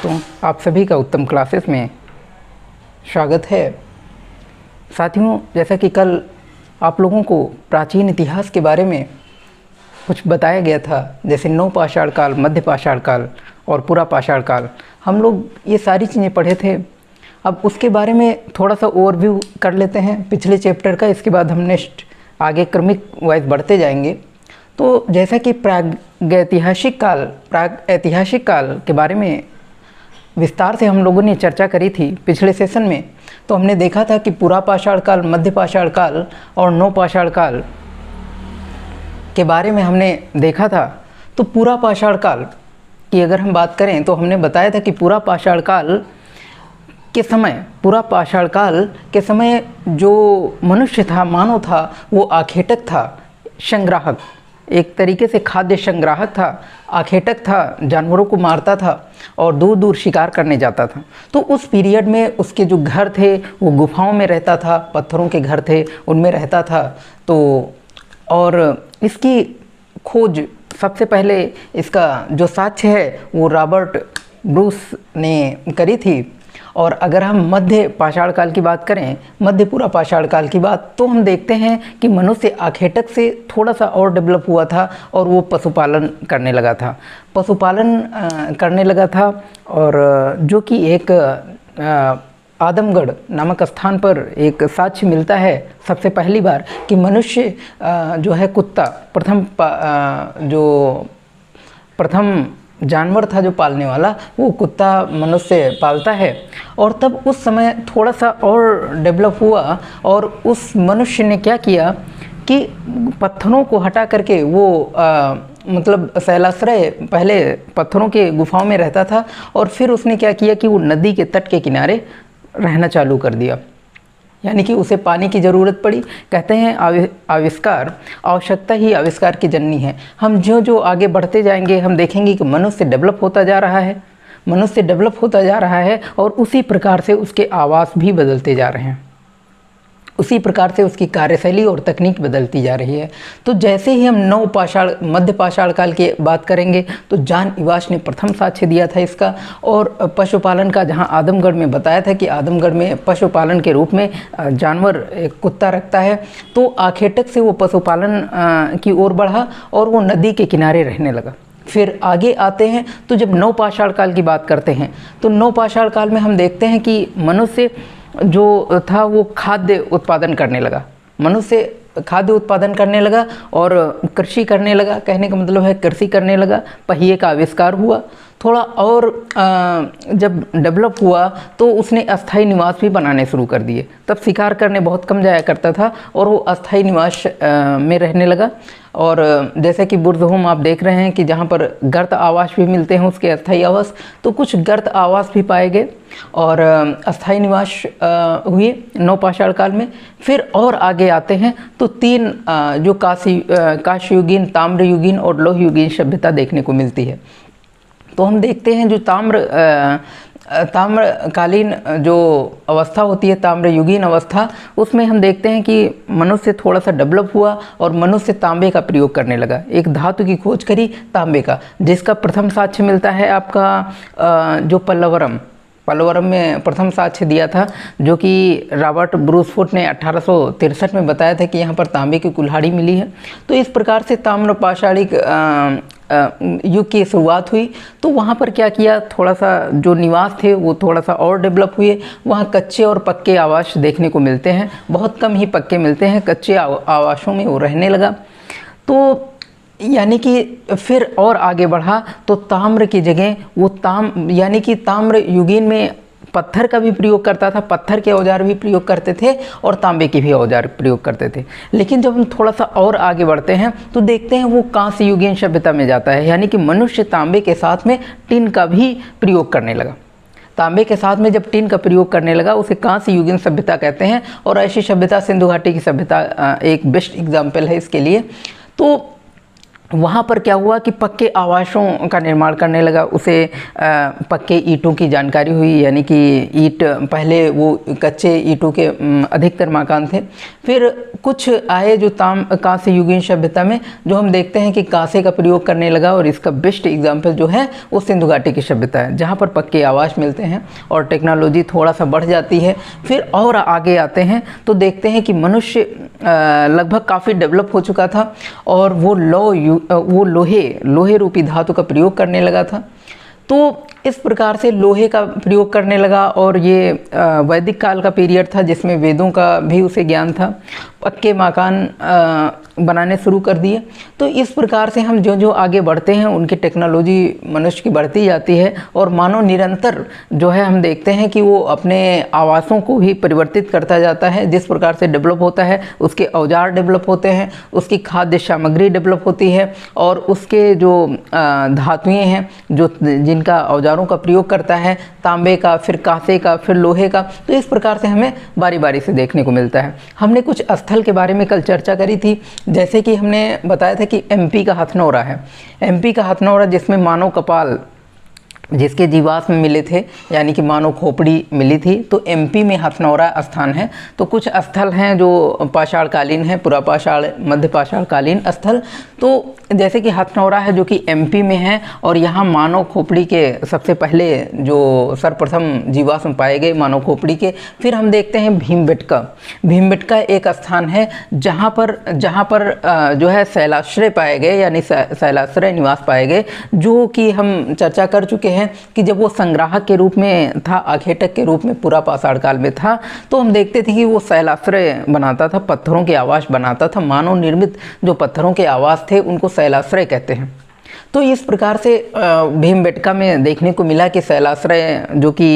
दोस्तों, आप सभी का उत्तम क्लासेस में स्वागत है। साथियों, जैसा कि कल आप लोगों को प्राचीन इतिहास के बारे में कुछ बताया गया था, जैसे नवपाषाण काल, मध्य पाषाण काल और पूरा पाषाण काल, हम लोग ये सारी चीज़ें पढ़े थे। अब उसके बारे में थोड़ा सा ओवरव्यू कर लेते हैं पिछले चैप्टर का। इसके बाद हम नेक्स्ट आगे क्रमिक वाइज बढ़ते जाएंगे। तो जैसा कि प्रागैतिहासिक काल के बारे में विस्तार से हम लोगों ने चर्चा करी थी पिछले सेशन में, तो हमने देखा था कि पूरा पाषाण काल, मध्य पाषाण काल और नवपाषाण काल के बारे में हमने देखा था। तो पूरा पाषाण काल की अगर हम बात करें तो हमने बताया था कि पूरा पाषाण काल के समय जो मनुष्य था, मानव था, वो आखेटक था, संग्राहक, एक तरीके से खाद्य संग्राहक था, आखेटक था, जानवरों को मारता था और दूर दूर शिकार करने जाता था। तो उस पीरियड में उसके जो घर थे वो गुफाओं में रहता था, पत्थरों के घर थे उनमें रहता था। तो और इसकी खोज सबसे पहले, इसका जो साक्ष्य है वो रॉबर्ट ब्रूस ने करी थी। और अगर हम मध्य पाषाण काल की बात करें, मध्य पूरा पाषाण काल की बात, तो हम देखते हैं कि मनुष्य आखेटक से थोड़ा सा और डेवलप हुआ था और वो पशुपालन करने लगा था। और जो कि एक आदमगढ़ नामक स्थान पर एक साक्ष्य मिलता है सबसे पहली बार कि मनुष्य जो है कुत्ता, प्रथम जानवर था जो पालने वाला, वो कुत्ता मनुष्य पालता है। और तब उस समय थोड़ा सा और डेवलप हुआ और उस मनुष्य ने क्या किया कि पत्थरों को हटा करके वो मतलब शैलाश्रय, पहले पत्थरों के गुफाओं में रहता था और फिर उसने क्या किया कि वो नदी के तट के किनारे रहना चालू कर दिया, यानी कि उसे पानी की ज़रूरत पड़ी। कहते हैं आवश्यकता ही आविष्कार की जननी है। हम जो आगे बढ़ते जाएंगे हम देखेंगे कि मनुष्य डेवलप होता जा रहा है और उसी प्रकार से उसके आवास भी बदलते जा रहे हैं, उसी प्रकार से उसकी कार्यशैली और तकनीक बदलती जा रही है। तो जैसे ही हम मध्य पाषाण काल की बात करेंगे तो जॉन इवास ने प्रथम साक्ष्य दिया था इसका। और पशुपालन का, जहां आदमगढ़ में बताया था कि आदमगढ़ में पशुपालन के रूप में जानवर एक कुत्ता रखता है, तो आखेटक से वो पशुपालन की ओर बढ़ा और वो नदी के किनारे रहने लगा। फिर आगे आते हैं तो जब नवपाषाण काल की बात करते हैं तो नवपाषाण काल में हम देखते हैं कि मनुष्य जो था वो खाद्य उत्पादन करने लगा और कृषि करने लगा। कहने का मतलब है कृषि करने लगा। पहिए का आविष्कार हुआ। थोड़ा और जब डेवलप हुआ तो उसने अस्थाई निवास भी बनाने शुरू कर दिए। तब शिकार करने बहुत कम जाया करता था और वो अस्थाई निवास में रहने लगा। और जैसे कि बुर्ज होम आप देख रहे हैं कि जहाँ पर गर्त आवास भी मिलते हैं, उसके अस्थाई आवास, तो कुछ गर्त आवास भी पाए गए और अस्थाई निवास हुए नवपाषाण काल में। फिर और आगे आते हैं तो तीन जो कांस्ययुगीन, ताम्रयुगीन और लौहयुगीन सभ्यता देखने को मिलती है। तो हम देखते हैं जो ताम्रकालीन जो अवस्था होती है, ताम्रयुगीन अवस्था, उसमें हम देखते हैं कि मनुष्य थोड़ा सा डेवलप हुआ और मनुष्य तांबे का प्रयोग करने लगा। एक धातु की खोज करी तांबे का, जिसका प्रथम साक्ष्य मिलता है आपका जो पल्लवरम में प्रथम साक्ष्य दिया था, जो कि रॉबर्ट ब्रूसफुट ने 1863 में बताया था कि यहाँ पर तांबे की कुल्हाड़ी मिली है। तो इस प्रकार से ताम्र पाषाणिक युग की शुरुआत हुई। तो वहाँ पर क्या किया, थोड़ा सा जो निवास थे वो थोड़ा सा और डेवलप हुए। वहाँ कच्चे और पक्के आवास देखने को मिलते हैं, बहुत कम ही पक्के मिलते हैं। कच्चे आवासों में वो रहने लगा। तो यानी कि फिर और आगे बढ़ा तो ताम्र की जगह वो यानी कि ताम्र युगीन में पत्थर का भी प्रयोग करता था, पत्थर के औजार भी प्रयोग करते थे और तांबे के भी औजार प्रयोग करते थे। लेकिन जब हम थोड़ा सा और आगे बढ़ते हैं तो देखते हैं वो कांस्य युगीन सभ्यता में जाता है, यानी कि मनुष्य तांबे के साथ में टिन का भी प्रयोग करने लगा। तांबे के साथ में जब टिन का प्रयोग करने लगा उसे कांस्य युगीन सभ्यता कहते हैं। और ऐसी सभ्यता सिंधु घाटी की सभ्यता एक बेस्ट एग्जाम्पल है इसके लिए। तो वहाँ पर क्या हुआ कि पक्के आवासों का निर्माण करने लगा। उसे पक्के ईंटों की जानकारी हुई, यानी कि ईंट, पहले वो कच्चे ईंटों के अधिकतर मकान थे। फिर कुछ आए जो कांस्य युगीन सभ्यता में, जो हम देखते हैं कि कांसे का प्रयोग करने लगा, और इसका बेस्ट एग्जाम्पल जो है वो सिंधु घाटी की सभ्यता है, जहाँ पर पक्के आवास मिलते हैं और टेक्नोलॉजी थोड़ा सा बढ़ जाती है। फिर और आगे आते हैं तो देखते हैं कि मनुष्य लगभग काफ़ी डेवलप हो चुका था, और वो लोहे रूपी धातु का प्रयोग करने लगा था। तो इस प्रकार से लोहे का प्रयोग करने लगा, और ये वैदिक काल का पीरियड था जिसमें वेदों का भी उसे ज्ञान था। पक्के मकान बनाने शुरू कर दिए। तो इस प्रकार से हम जो जो आगे बढ़ते हैं उनकी टेक्नोलॉजी मनुष्य की बढ़ती जाती है, और मानव निरंतर जो है हम देखते हैं कि वो अपने आवासों को भी परिवर्तित करता जाता है। जिस प्रकार से डेवलप होता है, उसके औजार डेवलप होते हैं, उसकी खाद्य सामग्री डेवलप होती है, और उसके जो धातुएँ हैं जो जिनका औजारों का प्रयोग करता है, तांबे का, फिर कांसे का, फिर लोहे का। तो इस प्रकार से हमें बारी बारी से देखने को मिलता है। हमने कुछ स्थल के बारे में कल चर्चा करी थी, जैसे कि हमने बताया था कि एमपी का हथनौरा है। एमपी का हथनौरा जिसमें मानव कपाल, जिसके जीवाश्म मिले थे, यानी कि मानव खोपड़ी मिली थी, तो एमपी में हथनौरा स्थान है। तो कुछ स्थल हैं जो पाषाणकालीन है, पुरापाषाण, मध्य पाषाणकालीन स्थल। तो जैसे कि हथनौरा है जो कि एमपी में है, और यहाँ मानव खोपड़ी के सबसे पहले जो सर्वप्रथम जीवाश्म पाए गए मानव खोपड़ी के। फिर हम देखते हैं भीमबेटका। भीमबेटका एक स्थान है जहाँ पर जो है शैलाश्रय पाए गए, यानी शैलाश्रय निवास पाए गए, जो कि हम चर्चा कर चुके हैं कि जब वो संग्राहक के रूप में था, आखेटक के रूप में पुरापाषाण काल में था, तो हम देखते थे कि वो शैलाश्रय बनाता था, पत्थरों के आवास बनाता था। मानव निर्मित जो पत्थरों के आवास थे उनको शैलाश्रय कहते हैं। तो इस प्रकार से भीमबेटका में देखने को मिला कि शैलाश्रय जो कि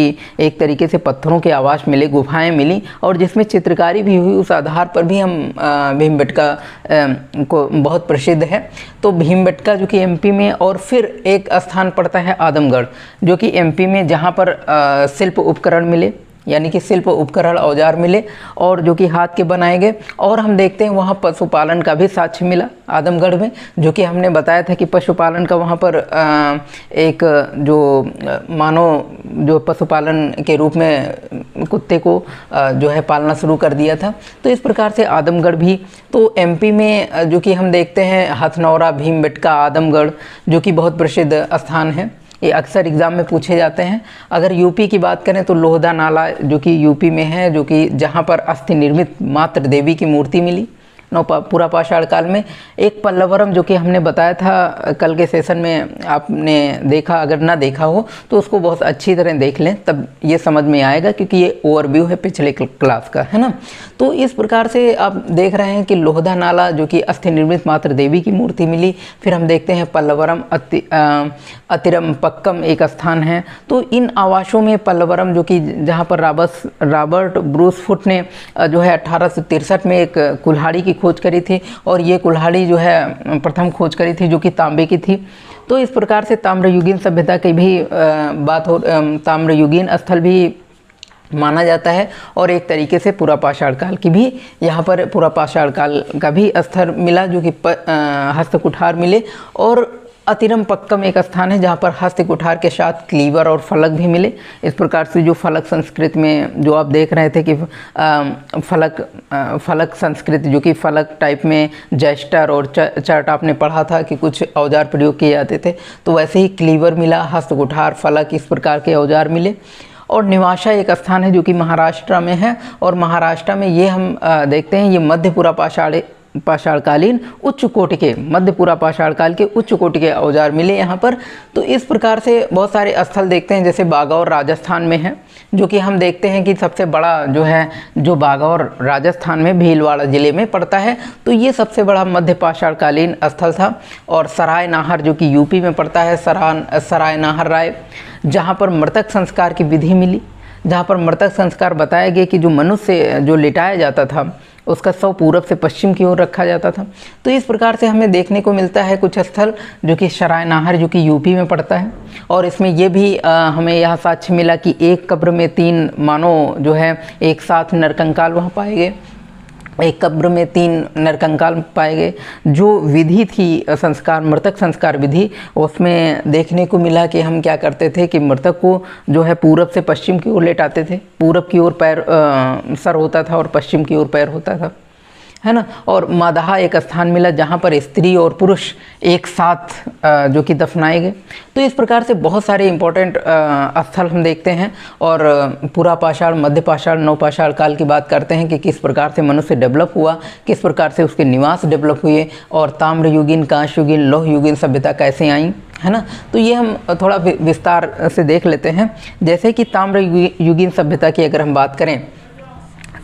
एक तरीके से पत्थरों के आवास मिले, गुफाएं मिली, और जिसमें चित्रकारी भी हुई। उस आधार पर भी हम भीमबेटका को बहुत प्रसिद्ध है। तो भीमबेटका जो कि एमपी में, और फिर एक स्थान पड़ता है आदमगढ़, जो कि एमपी में, जहाँ पर शिल्प उपकरण मिले, यानी कि शिल्प उपकरण औजार मिले, और जो कि हाथ के बनाए गए। और हम देखते हैं वहाँ पशुपालन का भी साक्ष्य मिला आदमगढ़ में, जो कि हमने बताया था कि पशुपालन का वहाँ पर एक जो मानव जो पशुपालन के रूप में कुत्ते को जो है पालना शुरू कर दिया था। तो इस प्रकार से आदमगढ़ भी, तो एमपी में जो कि हम देखते हैं हथनौरा, भीमबेटका, आदमगढ़, जो कि बहुत प्रसिद्ध स्थान है। ये अक्सर एग्ज़ाम में पूछे जाते हैं। अगर यूपी की बात करें तो लोहदा नाला जो कि यूपी में है, जो कि जहाँ पर अस्थि निर्मित मातृ देवी की मूर्ति मिली पुरापाषाण काल में। एक पल्लवरम जो कि हमने बताया था कल के सेशन में, आपने देखा, अगर ना देखा हो तो उसको बहुत अच्छी तरह देख लें, तब ये समझ में आएगा, क्योंकि ये ओवरव्यू है पिछले क्लास का, है ना। तो इस प्रकार से आप देख रहे हैं कि लोहदा नाला जो कि अस्थि निर्मित मातृ देवी की मूर्ति मिली। फिर हम देखते हैं पल्लवरम, अतिरम पक्कम एक स्थान है। तो इन आवासों में पल्लवरम जो कि जहाँ पर रॉबर्ट ब्रूस फुट ने जो है 1863 में एक कुल्हाड़ी की खोज करी थी, और ये कुल्हाड़ी जो है प्रथम खोज करी थी, जो कि तांबे की थी। तो इस प्रकार से ताम्रयुगीन सभ्यता की भी बात हो, ताम्रयुगीन स्थल भी माना जाता है, और एक तरीके से पुरापाषाण काल की भी यहाँ पर पुरापाषाण काल का भी स्थल मिला, जो कि हस्तकुठार मिले। और अतिरम पक्कम एक स्थान है जहाँ पर हस्त कुठार के साथ क्लीवर और फलक भी मिले। इस प्रकार से जो फलक संस्कृत में जो आप देख रहे थे कि फलक संस्कृत, जो कि फलक टाइप में जैस्टर और चार्ट आपने पढ़ा था कि कुछ औजार प्रयोग किए जाते थे, तो वैसे ही क्लीवर मिला, हस्त कुठार, फलक, इस प्रकार के औजार मिले। और निवासा एक स्थान है जो कि महाराष्ट्र में है, और महाराष्ट्र में ये हम देखते हैं, ये मध्य पुरापाषाणकालीन उच्च कोटि के, मध्य पुरापाषाण काल के उच्च कोटि के औजार मिले यहाँ पर। तो इस प्रकार से बहुत सारे स्थल देखते हैं, जैसे बागौर राजस्थान में है, जो कि हम देखते हैं कि सबसे बड़ा जो है, जो बागौर राजस्थान में भीलवाड़ा ज़िले में पड़ता है, तो ये सबसे बड़ा मध्य पाषाणकालीन स्थल था। और सराय नाहर जो कि यूपी में पड़ता है, सराय नाहर राय, जहाँ पर मृतक संस्कार की विधि मिली, जहाँ पर मृतक संस्कार बताया गया कि जो मनुष्य जो लिटाया जाता था उसका शव पूरब से पश्चिम की ओर रखा जाता था। तो इस प्रकार से हमें देखने को मिलता है कुछ स्थल, जो कि सराय नाहर जो कि यूपी में पड़ता है। और इसमें ये भी हमें यहाँ साक्ष्य मिला कि एक कब्र में 3 मानव जो है एक साथ नरकंकाल वहाँ पाए गए। एक कब्र में 3 नरकंकाल पाए गए। जो विधि थी संस्कार, मृतक संस्कार विधि, उसमें देखने को मिला कि हम क्या करते थे कि मृतक को जो है पूरब से पश्चिम की ओर लेटाते थे। पूरब की ओर पैर सर होता था और पश्चिम की ओर पैर होता था, है ना। और मादहा एक स्थान मिला जहाँ पर स्त्री और पुरुष एक साथ जो कि दफनाए गए। तो इस प्रकार से बहुत सारे इम्पोर्टेंट स्थल हम देखते हैं। और पूरा पाषाण, मध्य पाषाण, नवपाषाण काल की बात करते हैं कि किस प्रकार से मनुष्य डेवलप हुआ, किस प्रकार से उसके निवास डेवलप हुए, और ताम्रयुगीन, कांस्ययुगीन, लौहयुगीन सभ्यता कैसे आई, है ना। तो ये हम थोड़ा विस्तार से देख लेते हैं। जैसे कि ताम्रयुगीन सभ्यता की अगर हम बात करें,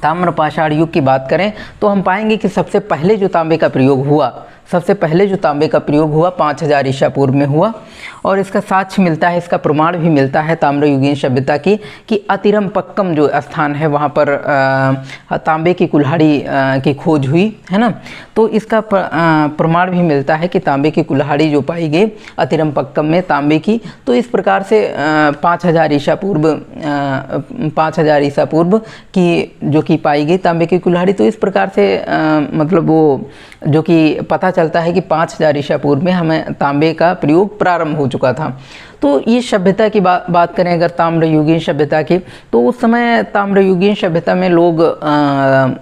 ताम्र पाषाण युग की बात करें, तो हम पाएंगे कि सबसे पहले जो तांबे का प्रयोग हुआ, सबसे पहले जो तांबे का प्रयोग हुआ 5000 ईसा पूर्व में हुआ। और इसका साक्ष्य मिलता है, इसका प्रमाण भी मिलता है ताम्रयुगीन सभ्यता की कि अतिरमपक्कम जो स्थान है वहाँ पर तांबे की कुल्हाड़ी की खोज हुई, है ना। तो इसका प्रमाण भी मिलता है कि तांबे की कुल्हाड़ी जो पाई गई अतिरमपक्कम में तांबे की। तो इस प्रकार से 5000 ईसा पूर्व 5000 ईसा पूर्व की जो कि पाई गई तांबे की कुल्हाड़ी। तो इस प्रकार से मतलब वो जो कि पता चलता है कि 5000 ईसा पूर्व में हमें तांबे का प्रयोग प्रारंभ हो चुका था। तो ये सभ्यता की बात करें अगर ताम्रयुगीन सभ्यता की, तो उस समय ताम्रयुगीन सभ्यता में लोग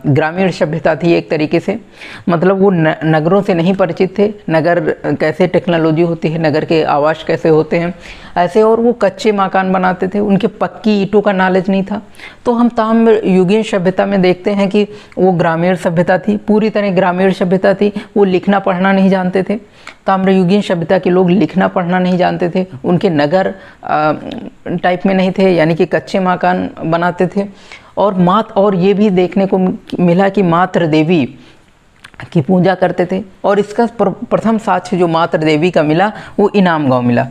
ग्रामीण सभ्यता थी एक तरीके से। मतलब वो नगरों से नहीं परिचित थे, नगर कैसे टेक्नोलॉजी होती है, नगर के आवास कैसे होते हैं ऐसे, और वो कच्चे मकान बनाते थे, उनके पक्की ईंटों का नॉलेज नहीं था। तो हम ताम्रयुगीन सभ्यता में देखते हैं कि वो ग्रामीण सभ्यता थी, पूरी तरह ग्रामीण सभ्यता थी। वो लिखना पढ़ना नहीं जानते थे। ताम्रयुगीन सभ्यता के लोग लिखना पढ़ना नहीं जानते थे, उनके नगर टाइप में नहीं थे, यानी कि कच्चे मकान बनाते थे। और ये भी देखने को मिला कि मातृ देवी की पूजा करते थे। और इसका प्रथम साक्ष्य जो मातृ देवी का मिला वो इनाम गांव मिला।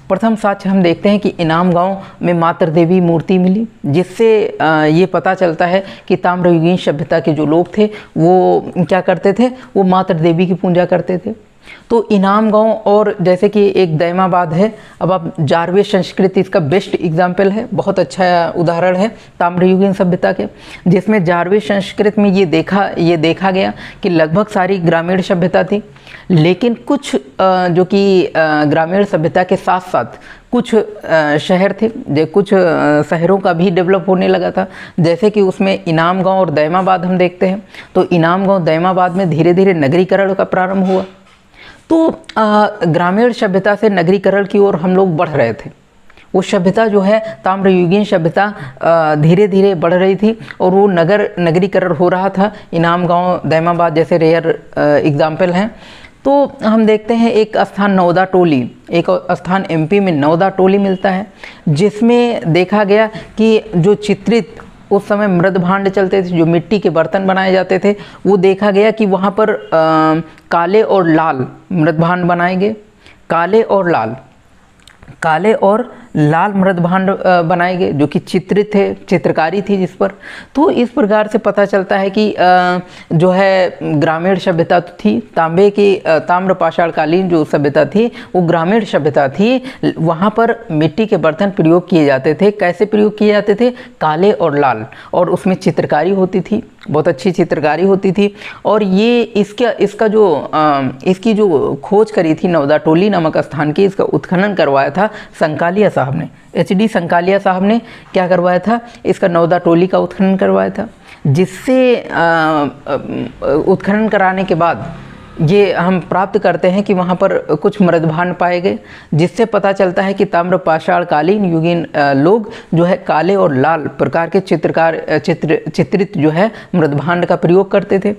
प्रथम साक्ष्य हम देखते हैं कि इनाम गांव में मातृ देवी मूर्ति मिली, जिससे ये पता चलता है कि ताम्रयुगीन सभ्यता के जो लोग थे वो क्या करते थे, वो मातृ देवी की पूजा करते थे। तो इनाम गांव, और जैसे कि एक दैमाबाद है, अब आप जारवे संस्कृति इसका बेस्ट एग्जाम्पल है, बहुत अच्छा उदाहरण है ताम्रयुगीन सभ्यता के, जिसमें जारवे संस्कृति में ये देखा गया कि लगभग सारी ग्रामीण सभ्यता थी, लेकिन कुछ जो कि ग्रामीण सभ्यता के साथ साथ कुछ शहर थे, कुछ शहरों का भी डेवलप होने लगा था। जैसे कि उसमें इनाम गांव और दैमाबाद हम देखते हैं। तो इनाम गांव दैमाबाद में धीरे धीरे नगरीकरण का प्रारंभ हुआ। तो ग्रामीण सभ्यता से नगरीकरण की ओर हम लोग बढ़ रहे थे। वो सभ्यता जो है ताम्रयुगीन सभ्यता धीरे धीरे बढ़ रही थी और वो नगरीकरण हो रहा था। इनाम गांव, दैमाबाद जैसे रेयर एग्जाम्पल हैं। तो हम देखते हैं एक स्थान नौदा टोली, एक स्थान एमपी में नौदा टोली मिलता है, जिसमें देखा गया कि जो चित्रित उस समय मृद भांड चलते थे, जो मिट्टी के बर्तन बनाए जाते थे, वो देखा गया कि वहाँ पर काले और लाल मृद भांड बनाए गए। काले और लाल मृद भांड बनाए गए जो कि चित्रित थे, चित्रकारी थी जिस पर। तो इस प्रकार से पता चलता है कि जो है ग्रामीण सभ्यता थी, ताम्र पाषाण कालीन जो सभ्यता थी वो ग्रामीण सभ्यता थी। वहाँ पर मिट्टी के बर्तन प्रयोग किए जाते थे। कैसे प्रयोग किए जाते थे? काले और लाल, और उसमें चित्रकारी होती थी, बहुत अच्छी चित्रकारी होती थी। और ये इसकी जो खोज करी थी नौदा टोली नामक स्थान की, इसका उत्खनन करवाया था संकालिया साहब ने, HD संकालिया साहब ने क्या करवाया था? इसका नौदा टोली का उत्खनन करवाया था, जिससे उत्खनन कराने के बाद ये हम प्राप्त करते हैं कि वहाँ पर कुछ मृदभांड पाए गए, जिससे पता चलता है कि ताम्र पाषाण कालीन युगीन लोग जो है काले और लाल प्रकार के चित्रित जो है मृदभांड का प्रयोग करते थे।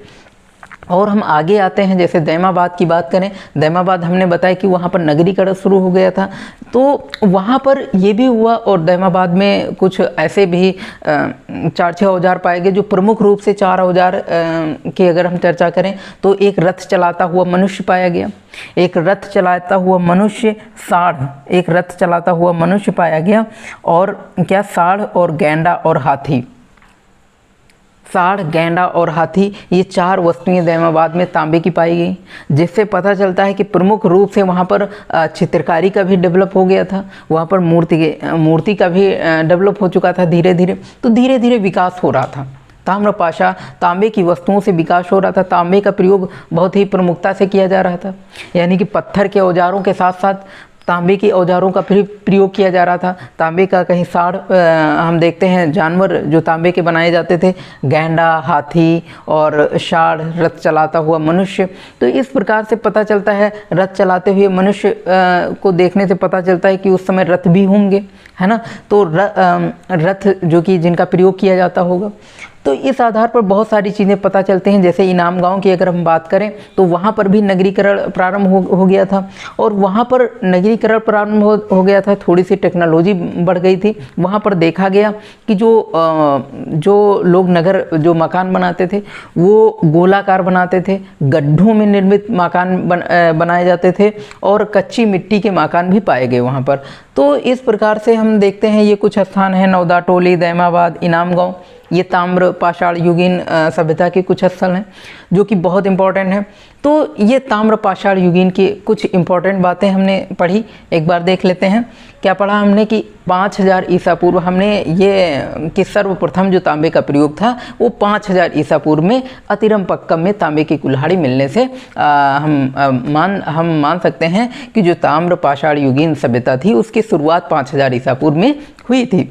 और हम आगे आते हैं, जैसे दैमाबाद की बात करें, दैमाबाद हमने बताया कि वहाँ पर नगरीकरण शुरू हो गया था। तो वहाँ पर ये भी हुआ, और दैमाबाद में कुछ ऐसे भी 4-6 औजार पाए गए, जो प्रमुख रूप से 4 औजार की अगर हम चर्चा करें तो एक रथ चलाता हुआ मनुष्य पाया गया, एक रथ चलाता हुआ मनुष्य, एक रथ चलाता हुआ मनुष्य पाया गया, और क्या साढ़ और गैंडा और हाथी, साढ़, गैंडा और हाथी, ये 4 वस्तुएं दैमाबाद में तांबे की पाई गई, जिससे पता चलता है कि प्रमुख रूप से वहाँ पर चित्रकारी का भी डेवलप हो गया था, वहाँ पर मूर्ति का भी डेवलप हो चुका था धीरे धीरे। तो धीरे धीरे विकास हो रहा था ताम्रपाशा तांबे की वस्तुओं से विकास हो रहा था। तांबे का प्रयोग बहुत ही प्रमुखता से किया जा रहा था, यानी कि पत्थर के औजारों के साथ साथ तांबे के औजारों का फिर प्रयोग किया जा रहा था। तांबे का कहीं साड़ हम देखते हैं जानवर जो तांबे के बनाए जाते थे, गैंडा, हाथी और साड़, रथ चलाता हुआ मनुष्य। तो इस प्रकार से पता चलता है, रथ चलाते हुए मनुष्य को देखने से पता चलता है कि उस समय रथ भी होंगे, है ना। तो रथ जो कि जिनका प्रयोग किया जाता होगा। तो इस आधार पर बहुत सारी चीज़ें पता चलती हैं। जैसे इनाम गांव की अगर हम बात करें तो वहाँ पर भी नगरीकरण प्रारंभ हो गया था, और वहाँ पर नगरीकरण प्रारंभ हो गया था, थोड़ी सी टेक्नोलॉजी बढ़ गई थी। वहाँ पर देखा गया कि जो लोग जो मकान बनाते थे वो गोलाकार बनाते थे, गड्ढों में निर्मित मकान बनाए जाते थे, और कच्ची मिट्टी के मकान भी पाए गए वहाँ पर। तो इस प्रकार से हम देखते हैं ये कुछ स्थान हैं, नौदा टोली, दैमाबाद, इनाम गाँव, ये ताम्र पाषाण युगीन सभ्यता के कुछ स्थल हैं जो कि बहुत इम्पोर्टेंट हैं। तो ये ताम्र पाषाण युगीन की कुछ इम्पोर्टेंट बातें हमने पढ़ी, एक बार देख लेते हैं। क्या पढ़ा हमने कि 5000 ईसा पूर्व हमने ये कि सर्वप्रथम जो तांबे का प्रयोग था वो 5000 ईसा पूर्व में अतिरमपक्कम में तांबे की कुल्हाड़ी मिलने से हम मान सकते हैं कि जो ताम्र पाषाण युगीन सभ्यता थी उसकी शुरुआत 5000 ईसा पूर्व में हुई थी।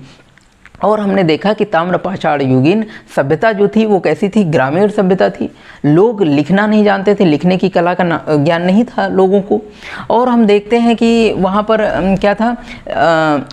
और हमने देखा कि ताम्र पाषाण युगीन सभ्यता जो थी वो कैसी थी, ग्रामीण सभ्यता थी। लोग लिखना नहीं जानते थे, लिखने की कला का ज्ञान नहीं था लोगों को। और हम देखते हैं कि वहाँ पर क्या था,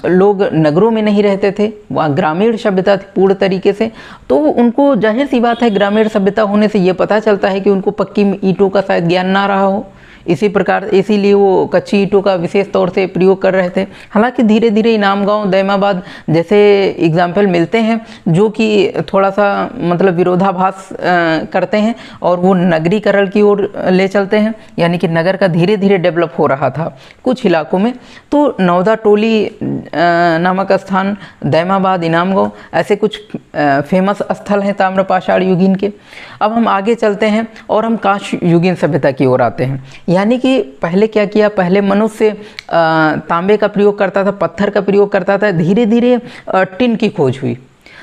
लोग नगरों में नहीं रहते थे, वहाँ ग्रामीण सभ्यता थी पूर्ण तरीके से। तो उनको जाहिर सी बात है ग्रामीण सभ्यता होने से ये पता चलता है कि उनको पक्की ईंटों का शायद ज्ञान ना रहा हो, इसी प्रकार इसीलिए वो कच्ची ईंटों का विशेष तौर से प्रयोग कर रहे थे। हालांकि धीरे धीरे इनाम गांव, दैमाबाद जैसे एग्जाम्पल मिलते हैं जो कि थोड़ा सा मतलब विरोधाभास करते हैं और वो नगरीकरण की ओर ले चलते हैं, यानी कि नगर का धीरे धीरे डेवलप हो रहा था कुछ इलाकों में। तो नौदा टोली नामक स्थान, दैमाबाद, इनाम गांव ऐसे कुछ फेमस स्थल हैं ताम्र पाषाण युगीन के। अब हम आगे चलते हैं और हम कांस्य युगीन सभ्यता की ओर आते हैं। यानी कि पहले क्या किया, पहले मनुष्य तांबे का प्रयोग करता था, पत्थर का प्रयोग करता था। धीरे धीरे टिन की खोज हुई।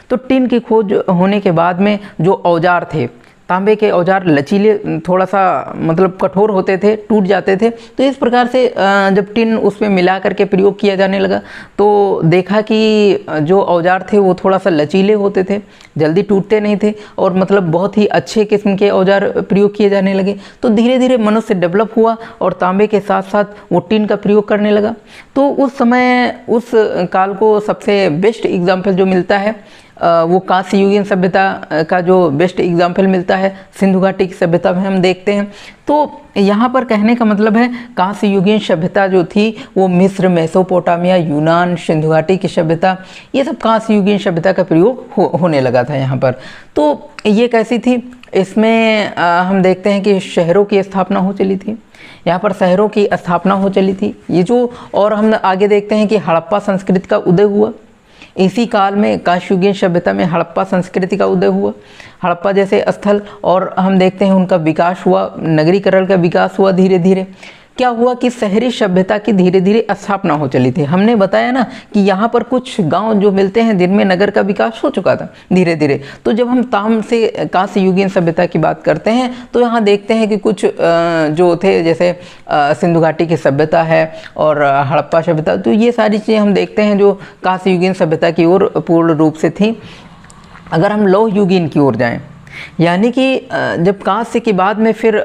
तो टिन की खोज होने के बाद में जो औजार थे, तांबे के औजार लचीले, थोड़ा सा मतलब कठोर होते थे, टूट जाते थे। तो इस प्रकार से जब टिन उसमें मिला करके प्रयोग किया जाने लगा तो देखा कि जो औजार थे वो थोड़ा सा लचीले होते थे, जल्दी टूटते नहीं थे, और मतलब बहुत ही अच्छे किस्म के औजार प्रयोग किए जाने लगे। तो धीरे धीरे मनुष्य डेवलप हुआ और तांबे के साथ साथ वो टिन का प्रयोग करने लगा। तो उस समय, उस काल को सबसे बेस्ट एग्जाम्पल जो मिलता है वो कांस्य युगीन सभ्यता का जो बेस्ट एग्जाम्पल मिलता है सिंधु घाटी की सभ्यता में हम देखते हैं। तो यहाँ पर कहने का मतलब है कांस्य युगीन सभ्यता जो थी वो मिस्र, मेसोपोटामिया, यूनान, सिंधु घाटी की सभ्यता, ये सब कांस्य युगीन सभ्यता का प्रयोग होने लगा था यहाँ पर। तो ये कैसी थी, इसमें हम देखते हैं कि शहरों की स्थापना हो चली थी, यहाँ पर शहरों की स्थापना हो चली थी ये जो। और हम आगे देखते हैं कि हड़प्पा संस्कृति का उदय हुआ इसी काल में। कांस्य युगीन सभ्यता में हड़प्पा संस्कृति का उदय हुआ, हड़प्पा जैसे स्थल, और हम देखते हैं उनका विकास हुआ, नगरीकरण का विकास हुआ। धीरे धीरे क्या हुआ कि शहरी सभ्यता की धीरे धीरे स्थापना हो चली थी। हमने बताया ना कि यहाँ पर कुछ गांव जो मिलते हैं जिनमें नगर का विकास हो चुका था धीरे धीरे। तो जब हम ताम्र से कांस्य युगीन सभ्यता की बात करते हैं तो यहाँ देखते हैं कि कुछ जो थे, जैसे सिंधु घाटी की सभ्यता है और हड़प्पा सभ्यता, तो ये सारी चीज़ें हम देखते हैं जो कांस्य युगीन सभ्यता की ओर पूर्ण रूप से थी। अगर हम लौह युगीन की ओर जाएँ, यानी कि जब कांस्य के बाद में फिर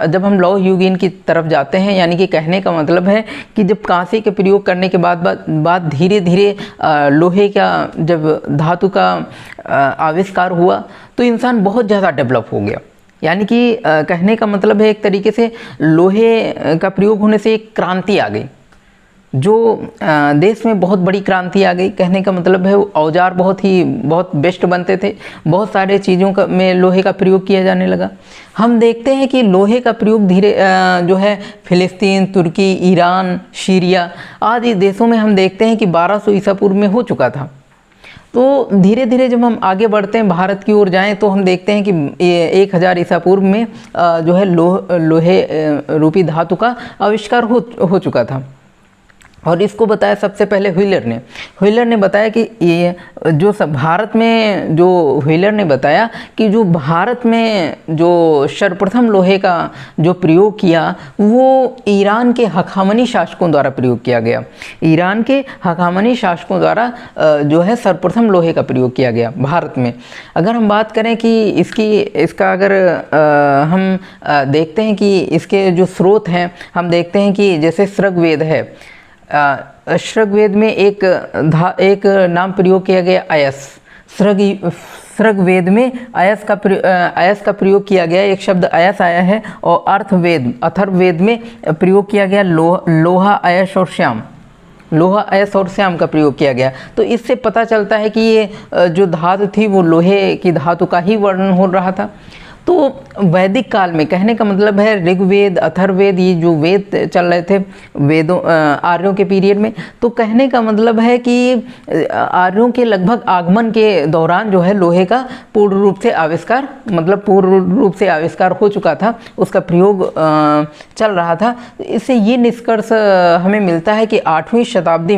जब हम लौह युगीन की तरफ जाते हैं, यानी कि कहने का मतलब है कि जब कांस्य के प्रयोग करने के बाद धीरे धीरे लोहे का, जब धातु का आविष्कार हुआ तो इंसान बहुत ज़्यादा डेवलप हो गया। यानी कि कहने का मतलब है एक तरीके से लोहे का प्रयोग होने से एक क्रांति आ गई, जो देश में बहुत बड़ी क्रांति आ गई। कहने का मतलब है औजार बहुत बेस्ट बनते थे, बहुत सारे चीज़ों का में लोहे का प्रयोग किया जाने लगा। हम देखते हैं कि लोहे का प्रयोग धीरे जो है फिलिस्तीन, तुर्की, ईरान, सीरिया आदि देशों में हम देखते हैं कि 1200 ईसा पूर्व में हो चुका था। तो धीरे धीरे जब हम आगे बढ़ते हैं, भारत की ओर जाएं, तो हम देखते हैं कि 1000 ईसा पूर्व में जो है लोहे रूपी धातु का आविष्कार हो चुका था। और इसको बताया सबसे पहले व्हीलर ने बताया कि ये जो भारत में जो व्हीलर ने बताया कि जो भारत में जो सर्वप्रथम लोहे का जो प्रयोग किया वो ईरान के हखामनी शासकों द्वारा प्रयोग किया गया। ईरान के हखामनी शासकों द्वारा जो है सर्वप्रथम लोहे का प्रयोग किया गया भारत में। अगर हम बात करें कि इसका अगर हम देखते हैं कि इसके जो स्रोत हैं, हम देखते हैं कि जैसे सृग्वेद है, सृग्वेद में एक नाम प्रयोग किया गया अयस। सृग्वेद में अयस का प्रयोग किया गया, एक शब्द अयस आया है। और अथर्ववेद में प्रयोग किया गया लोहा अयस और श्याम, लोहा अयस और श्याम का प्रयोग किया गया। तो इससे पता चलता है कि ये जो धातु थी वो लोहे की धातु का ही वर्णन हो रहा था। तो वैदिक काल में, कहने का मतलब है ऋग्वेद अथर्ववेद, ये जो वेद चल रहे थे वेदों आर्यों के पीरियड में, तो कहने का मतलब है कि आर्यों के लगभग आगमन के दौरान जो है लोहे का पूर्ण रूप से आविष्कार हो चुका था, उसका प्रयोग चल रहा था। इससे ये निष्कर्ष हमें मिलता है कि 8वीं शताब्दी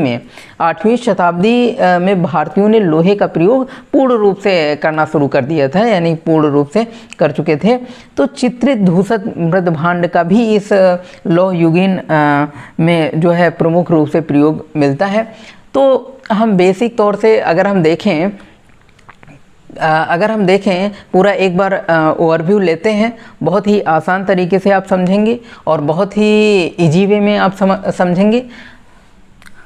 में भारतीयों ने लोहे का प्रयोग पूर्ण रूप से करना शुरू कर दिया था, यानी पूर्ण रूप से कर चुके थे। तो चित्रित धूसर मृदभांड का भी इस लौह युगीन में जो है प्रमुख रूप से प्रयोग मिलता है। तो हम बेसिक तौर से अगर हम देखें पूरा एक बार ओवरव्यू लेते हैं, बहुत ही आसान तरीके से आप समझेंगे और बहुत ही इजी वे में आप समझेंगे।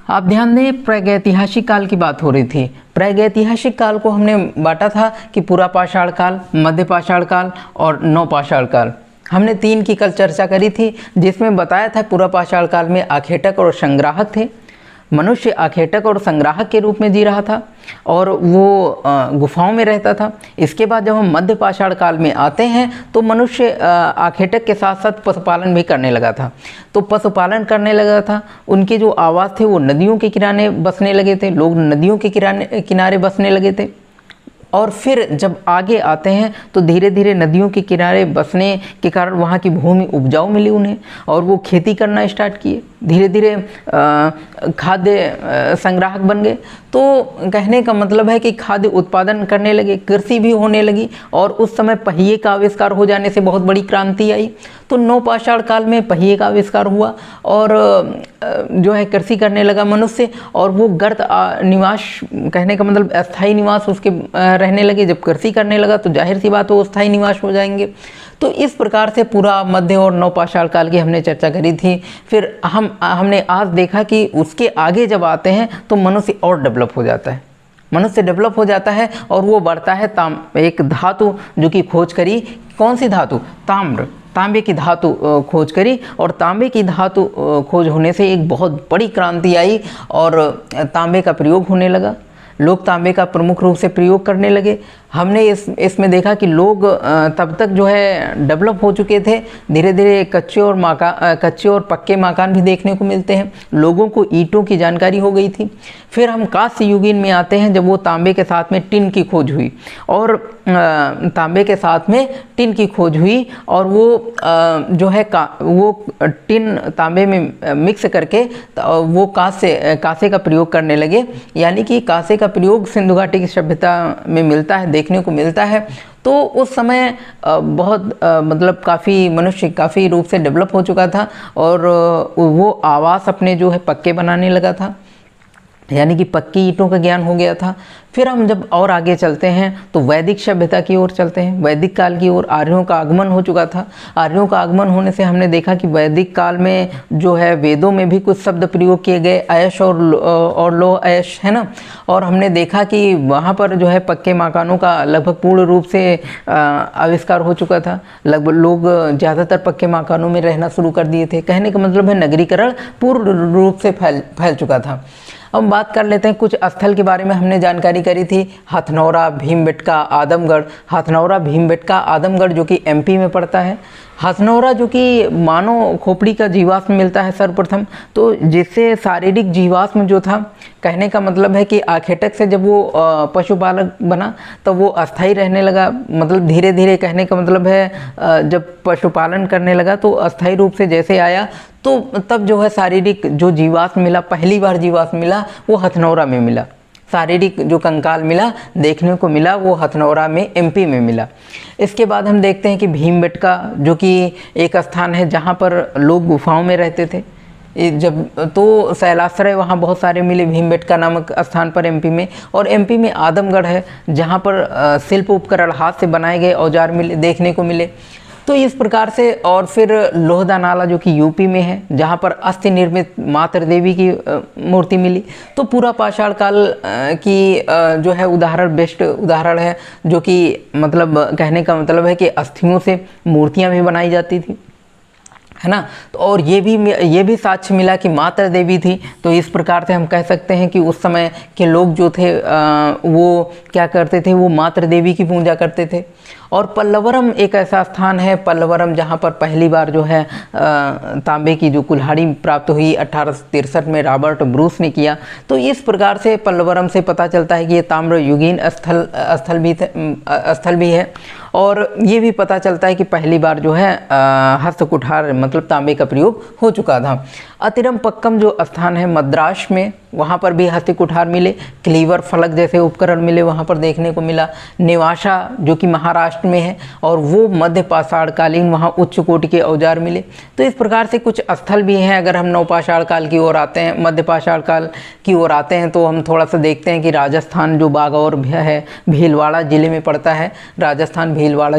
आप ध्यान दें, प्रागैतिहासिक काल की बात हो रही थी। प्रागैतिहासिक काल को हमने बांटा था कि पुरापाषाण काल, मध्य पाषाण काल और नवपाषाण काल। हमने 3 की कल चर्चा करी थी, जिसमें बताया था पुरापाषाण काल में आखेटक और संग्राहक थे। मनुष्य आखेटक और संग्राहक के रूप में जी रहा था और वो गुफाओं में रहता था। इसके बाद जब हम मध्य पाषाण काल में आते हैं तो मनुष्य आखेटक के साथ साथ पशुपालन भी करने लगा था। तो पशुपालन करने लगा था, उनके जो आवास थे वो नदियों के किनारे बसने लगे थे, लोग नदियों के किनारे बसने लगे थे। और फिर जब आगे आते हैं तो धीरे धीरे नदियों के किनारे बसने के कारण वहाँ की भूमि उपजाऊ मिली उन्हें और वो खेती करना स्टार्ट किए। धीरे धीरे खाद्य संग्राहक बन गए। तो कहने का मतलब है कि खाद्य उत्पादन करने लगे, कृषि भी होने लगी और उस समय पहिए का आविष्कार हो जाने से बहुत बड़ी क्रांति आई। तो नवपाषाण काल में पहिए का आविष्कार हुआ और जो है कृषि करने लगा मनुष्य और वो गर्त निवास, कहने का मतलब अस्थायी निवास उसके रहने लगे। जब कृषि करने लगा तो जाहिर सी बात वो अस्थायी निवास हो जाएंगे। तो इस प्रकार से पूरा मध्य और नवपाषाण काल की हमने चर्चा करी थी। फिर हमने आज देखा कि उसके आगे जब आते हैं तो मनुष्य और डेवलप हो जाता है, मनुष्य डेवलप हो जाता है और वो बढ़ता है एक धातु जो कि खोज करी। कौन सी धातु? तांबे की धातु खोज करी और तांबे की धातु खोज होने से एक बहुत बड़ी क्रांति आई और तांबे का प्रयोग होने लगा। लोग तांबे का प्रमुख रूप से प्रयोग करने लगे। हमने इसमें देखा कि लोग तब तक जो है डेवलप हो चुके थे। धीरे धीरे कच्चे और पक्के मकान भी देखने को मिलते हैं। लोगों को ईंटों की जानकारी हो गई थी। फिर हम कांस्य युगीन में आते हैं, जब वो तांबे के साथ में टिन की खोज हुई और और वो जो है वो टिन तांबे में मिक्स करके वो कांसे का प्रयोग करने लगे। यानी कि कांसे का प्रयोग सिंधु घाटी की सभ्यता में मिलता है, देखने को मिलता है। तो उस समय बहुत मतलब मनुष्य काफ़ी रूप से डेवलप हो चुका था और वो आवास अपने जो है पक्के बनाने लगा था, यानी कि पक्की ईंटों का ज्ञान हो गया था। फिर हम जब और आगे चलते हैं तो वैदिक सभ्यता की ओर चलते हैं, वैदिक काल की ओर। आर्यों का आगमन हो चुका था। आर्यों का आगमन होने से हमने देखा कि वैदिक काल में जो है वेदों में भी कुछ शब्द प्रयोग किए गए, अयश और लो अयश, है ना। और हमने देखा कि वहाँ पर जो है पक्के मकानों का लगभग पूर्ण रूप से आविष्कार हो चुका था। लगभग लोग ज़्यादातर पक्के मकानों में रहना शुरू कर दिए थे। कहने का मतलब है नगरीकरण पूर्ण रूप से फैल चुका था। अब बात कर लेते हैं कुछ स्थल के बारे में। हमने जानकारी करी थी हथनौरा, भीमबेटका, आदमगढ़। हथनौरा, भीमबेटका, आदमगढ़ जो कि एमपी में पड़ता है। हथनौरा जो कि मानव खोपड़ी का जीवाश्म मिलता है सर्वप्रथम, तो जिससे शारीरिक जीवाश्म जो था, कहने का मतलब है कि आखेटक से जब वो पशुपालक बना तब वो अस्थाई रहने लगा, मतलब धीरे धीरे, कहने का मतलब है जब पशुपालन करने लगा तो अस्थाई रूप से जैसे आया, तो तब जो है शारीरिक जो जीवाश्म मिला, पहली बार जीवाश्म मिला वो हथनौरा में मिला। शारीरिक जो कंकाल मिला, देखने को मिला, वो हथनौरा में, एमपी में मिला। इसके बाद हम देखते हैं कि भीमबेटका जो कि एक स्थान है जहाँ पर लोग गुफाओं में रहते थे, जब तो शैलाश्रय वहाँ बहुत सारे मिले भीमबेटका नामक स्थान पर एमपी में। और एमपी में आदमगढ़ है जहाँ पर शिल्प उपकरण, हाथ से बनाए गए औजार मिले, देखने को मिले। तो इस प्रकार से, और फिर लोहदा नाला जो कि यूपी में है, जहाँ पर अस्थि निर्मित मातृ देवी की मूर्ति मिली। तो पूरा पाषाण काल की जो है उदाहरण, बेस्ट उदाहरण है, जो कि मतलब कहने का मतलब है कि अस्थियों से मूर्तियाँ भी बनाई जाती थी, है ना। तो और ये भी साक्ष्य मिला कि मातृ देवी थी। तो इस प्रकार से हम कह सकते हैं कि उस समय के लोग जो थे वो क्या करते थे, वो मातृ देवी की पूजा करते थे। और पल्लवरम एक ऐसा स्थान है, पल्लवरम, जहाँ पर पहली बार जो है तांबे की जो कुल्हाड़ी प्राप्त हुई 1863 में रॉबर्ट ब्रूस ने किया। तो इस प्रकार से पल्लवरम से पता चलता है कि ये ताम्र युगीन स्थल भी है। और ये भी पता चलता है कि पहली बार जो है हस्त कुठार मतलब तांबे का प्रयोग हो चुका था। अतिरमपक्कम जो स्थान है मद्रास में, वहाँ पर भी हस्त कुठार मिले, क्लीवर फलक जैसे उपकरण मिले, वहाँ पर देखने को मिला। नेवासा जो कि महाराष्ट्र में है, और वो मध्य पाषाण कालीन, वहाँ उच्च कोटि के औजार मिले। तो इस प्रकार से कुछ स्थल भी हैं। अगर हम नवपाषाण काल की ओर आते हैं, मध्य पाषाण काल की ओर आते हैं, तो हम थोड़ा सा देखते हैं कि राजस्थान जो बागौर है, भीलवाड़ा ज़िले में पड़ता है। राजस्थान भीलवाड़ा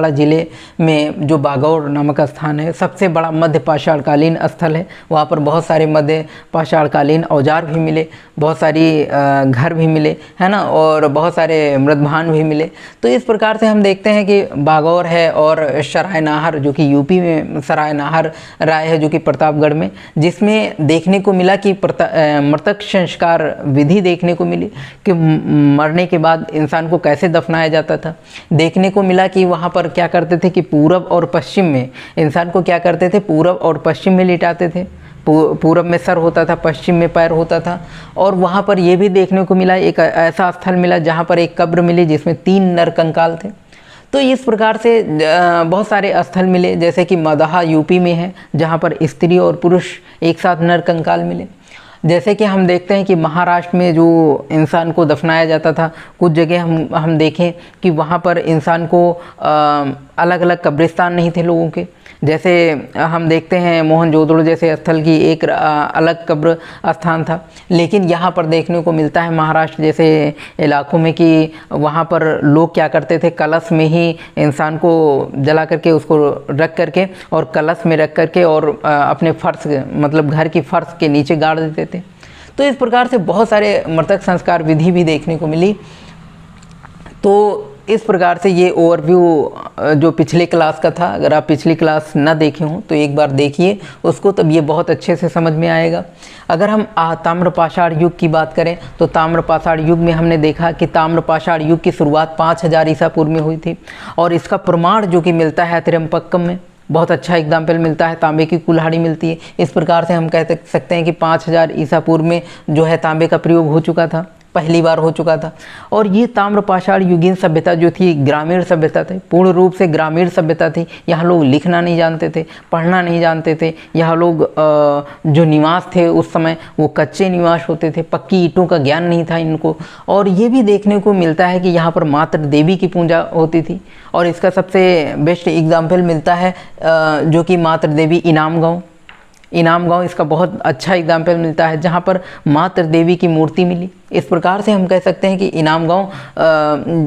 ज़िले में जो बागौर नामक स्थान है, सबसे बड़ा मध्य पाषाण कालीन स्थल है। वहाँ पर बहुत सारे मध्य पाषाण कालीन औजार भी मिले, बहुत सारी घर भी मिले, है ना, और बहुत सारे मृदभान भी मिले। तो इस प्रकार से हम देखते हैं कि बागौर है, और सरायनाहर जो कि यूपी में सरायनाहर राय है, जो कि प्रतापगढ़ में, जिसमें देखने को मिला कि मृतक संस्कार विधि देखने को मिली कि मरने के बाद इंसान को कैसे दफनाया जाता था। देखने को मिला कि वहाँ पर क्या करते थे कि पूरब और पश्चिम में इंसान को क्या करते थे, पूरब और पश्चिम में लिटाते थे। पूरब में सर होता था, पश्चिम में पैर होता था। और वहाँ पर यह भी देखने को मिला, एक ऐसा स्थल मिला जहाँ पर एक कब्र मिली जिसमें 3 नर कंकाल थे। तो इस प्रकार से बहुत सारे स्थल मिले, जैसे कि मदाहा यूपी में है, जहाँ पर स्त्री और पुरुष एक साथ नर कंकाल मिले। जैसे कि हम देखते हैं कि महाराष्ट्र में जो इंसान को दफनाया जाता था, कुछ जगह हम देखें कि वहाँ पर इंसान को अलग अलग कब्रिस्तान नहीं थे लोगों के। जैसे हम देखते हैं मोहनजोदड़ो जैसे स्थल की एक अलग कब्र स्थान था, लेकिन यहाँ पर देखने को मिलता है महाराष्ट्र जैसे इलाकों में कि वहाँ पर लोग क्या करते थे, कलश में ही इंसान को जला करके उसको रख करके, और कलश में रख करके और अपने फर्श मतलब घर की फर्श के नीचे गाड़ देते थे। तो इस प्रकार से बहुत सारे मृतक संस्कार विधि भी देखने को मिली। तो इस प्रकार से ये ओवरव्यू जो पिछले क्लास का था, अगर आप पिछली क्लास ना देखे हों तो एक बार देखिए उसको, तब ये बहुत अच्छे से समझ में आएगा। अगर हम ताम्रपाषाण युग की बात करें तो ताम्रपाषाण युग में हमने देखा कि ताम्रपाषाण युग की शुरुआत 5000 ईसा पूर्व में हुई थी, और इसका प्रमाण जो कि मिलता है अतिरमपक्कम में, बहुत अच्छा एग्जाम्पल मिलता है, तांबे की कुल्हाड़ी मिलती है। इस प्रकार से हम कह सकते हैं कि 5000 ईसा पूर्व में जो है तांबे का प्रयोग हो चुका था, पहली बार हो चुका था। और ये ताम्रपाषाण युगीन सभ्यता जो थी ग्रामीण सभ्यता थी, पूर्ण रूप से ग्रामीण सभ्यता थी। यहाँ लोग लिखना नहीं जानते थे, पढ़ना नहीं जानते थे। यहाँ लोग जो निवास थे उस समय वो कच्चे निवास होते थे, पक्की ईंटों का ज्ञान नहीं था इनको। और ये भी देखने को मिलता है कि यहाँ पर मातृ देवी की पूजा होती थी, और इसका सबसे बेस्ट एग्जाम्पल मिलता है जो कि मातृ देवी इनाम गांव इसका बहुत अच्छा एग्जाम्पल मिलता है, जहाँ पर मातृ देवी की मूर्ति मिली। इस प्रकार से हम कह सकते हैं कि इनाम गांव,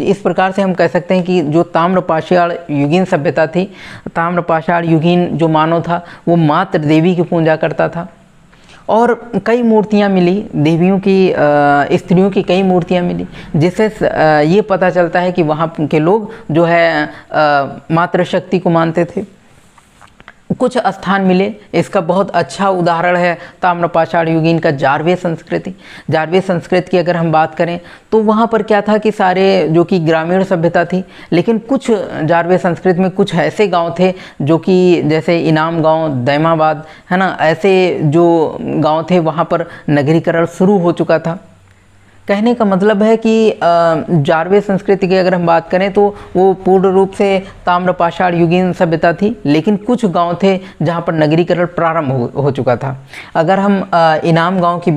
इस प्रकार से हम कह सकते हैं कि जो ताम्रपाषाण युगीन सभ्यता थी, ताम्रपाषाण युगीन जो मानव था वो मातृ देवी की पूजा करता था। और कई मूर्तियाँ मिली देवियों की, स्त्रियों की कई मूर्तियाँ मिली, जिससे ये पता चलता है कि वहाँ के लोग जो है मातृशक्ति को मानते थे। कुछ स्थान मिले। इसका बहुत अच्छा उदाहरण है ताम्र पाषाण युगीन का जारवे संस्कृति। जारवे संस्कृति की अगर हम बात करें तो वहाँ पर क्या था कि सारे जो कि ग्रामीण सभ्यता थी, लेकिन कुछ जारवे संस्कृति में कुछ ऐसे गांव थे जो कि जैसे इनाम गांव, दैमाबाद, है ना, ऐसे जो गांव थे वहाँ पर नगरीकरण शुरू हो चुका था। कहने का मतलब है कि जारवे संस्कृति की अगर हम बात करें तो वो पूर्ण रूप से ताम्र पाषाण युगीन सभ्यता थी, लेकिन कुछ गांव थे जहां पर नगरीकरण प्रारंभ हो चुका था। अगर हम इनाम गांव की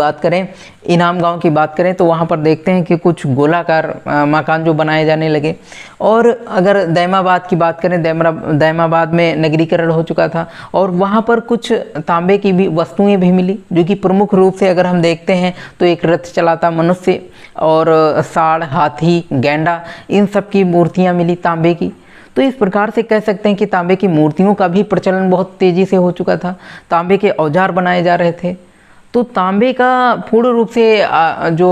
बात करें तो वहां पर देखते हैं कि कुछ गोलाकार मकान जो बनाए जाने लगे। और अगर दैमाबाद की बात करें, दैमाबाद में नगरीकरण हो चुका था और वहां पर कुछ तांबे की भी वस्तुएं भी मिली, जो कि प्रमुख रूप से अगर हम देखते हैं तो एक रथ चलाता मनुष्य और साड़, हाथी, गैंडा, इन सब की मूर्तियां मिली तांबे की। तो इस प्रकार से कह सकते हैं कि तांबे की मूर्तियों का भी प्रचलन बहुत तेजी से हो चुका था। तांबे के औजार बनाए जा रहे थे। तो तांबे का पूर्ण रूप से जो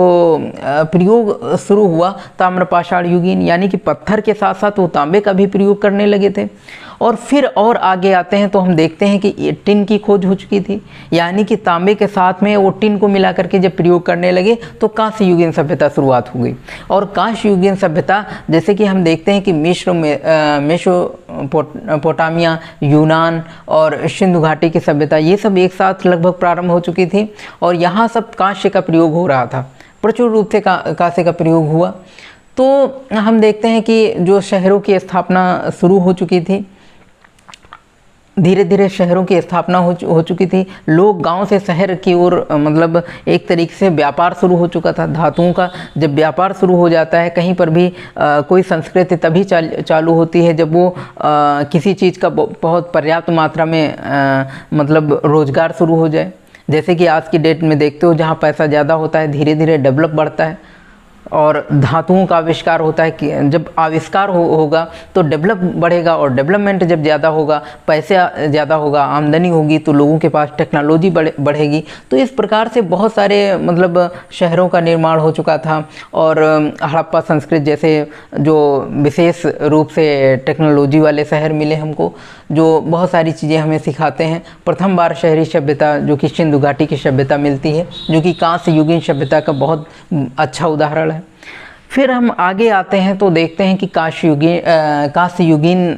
प्रयोग शुरू हुआ ताम्र पाषाण युगीन, यानी कि पत्थर के साथ साथ वो तांबे का भी प्रयोग करने लगे थे। और फिर और आगे आते हैं तो हम देखते हैं कि ये टिन की खोज हो चुकी थी, यानी कि तांबे के साथ में वो टिन को मिला करके जब प्रयोग करने लगे तो कांस्य युगीन सभ्यता शुरुआत हो गई। और कांस्य युगीन सभ्यता जैसे कि हम देखते हैं कि मिस्र में मेसोपोटामिया, यूनान और सिंधु घाटी की सभ्यता, ये सब एक साथ लगभग प्रारंभ हो चुकी थी और यहाँ सब कांस्य का प्रयोग हो रहा था, प्रचुर रूप से कांस्य का प्रयोग हुआ। तो हम देखते हैं कि जो शहरों की स्थापना शुरू हो चुकी थी, धीरे धीरे शहरों की स्थापना हो चुकी थी। लोग गांव से शहर की ओर मतलब एक तरीके से व्यापार शुरू हो चुका था। धातुओं का जब व्यापार शुरू हो जाता है, कहीं पर भी कोई संस्कृति तभी चालू होती है जब वो किसी चीज़ का बहुत पर्याप्त मात्रा में मतलब रोजगार शुरू हो जाए। जैसे कि आज की डेट में देखते हो, जहाँ पैसा ज़्यादा होता है धीरे धीरे डेवलप बढ़ता है और धातुओं का आविष्कार होता है कि जब आविष्कार होगा तो डेवलप बढ़ेगा और डेवलपमेंट जब ज़्यादा होगा, पैसा ज़्यादा होगा, आमदनी होगी तो लोगों के पास टेक्नोलॉजी बढ़ेगी। तो इस प्रकार से बहुत सारे मतलब शहरों का निर्माण हो चुका था। और हड़प्पा संस्कृति जैसे जो विशेष रूप से टेक्नोलॉजी वाले शहर मिले हमको, जो बहुत सारी चीज़ें हमें सिखाते हैं। प्रथम बार शहरी सभ्यता जो कि सिंधु घाटी की सभ्यता मिलती है, जो कि कांस्य युगीन सभ्यता का बहुत अच्छा उदाहरण है। फिर हम आगे आते हैं तो देखते हैं कि कांस्य युगीन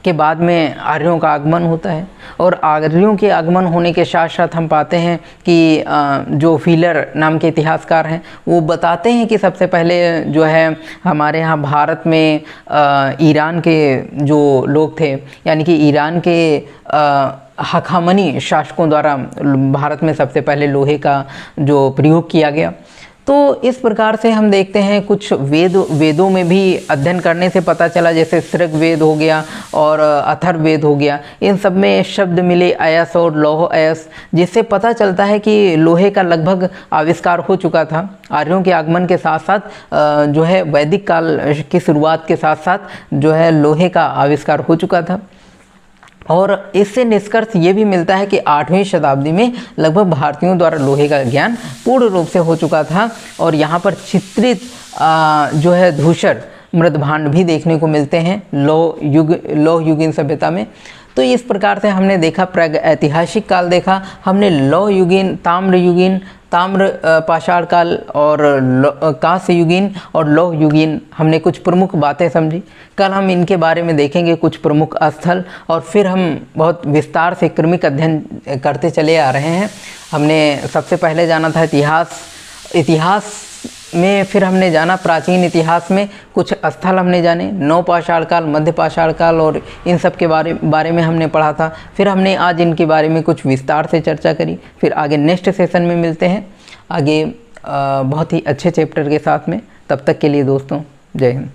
के बाद में आर्यों का आगमन होता है। और आर्यों के आगमन होने के साथ साथ हम पाते हैं कि जो व्हीलर नाम के इतिहासकार हैं वो बताते हैं कि सबसे पहले जो है हमारे यहाँ भारत में ईरान के जो लोग थे, यानी कि ईरान के हखामनी शासकों द्वारा भारत में सबसे पहले लोहे का जो प्रयोग किया गया। तो इस प्रकार से हम देखते हैं कुछ वेदों में भी अध्ययन करने से पता चला, जैसे ऋग वेद हो गया और अथर्व वेद हो गया, इन सब में शब्द मिले अयस और लौह अयस, जिससे पता चलता है कि लोहे का लगभग आविष्कार हो चुका था। आर्यों के आगमन के साथ साथ जो है वैदिक काल की शुरुआत के साथ साथ जो है लोहे का आविष्कार हो चुका था। और इससे निष्कर्ष ये भी मिलता है कि 8वीं शताब्दी में लगभग भारतीयों द्वारा लोहे का ज्ञान पूर्ण रूप से हो चुका था। और यहाँ पर चित्रित जो है धूसर मृदभांड भी देखने को मिलते हैं लौह युगीन सभ्यता में। तो इस प्रकार से हमने देखा प्राग ऐतिहासिक काल देखा, हमने लौह युगीन, ताम्र युगीन, ताम्र पाषाण काल और कांस्य युगीन और लौह युगीन, हमने कुछ प्रमुख बातें समझी। कल हम इनके बारे में देखेंगे कुछ प्रमुख स्थल, और फिर हम बहुत विस्तार से क्रमिक अध्ययन करते चले आ रहे हैं। हमने सबसे पहले जाना था इतिहास में, फिर हमने जाना प्राचीन इतिहास में कुछ स्थल हमने जाने, नवपाषाण काल, मध्य पाषाण काल और इन सब के बारे में हमने पढ़ा था। फिर हमने आज इनके बारे में कुछ विस्तार से चर्चा करी। फिर आगे नेक्स्ट सेशन में मिलते हैं आगे बहुत ही अच्छे चैप्टर के साथ में। तब तक के लिए दोस्तों, जय हिंद।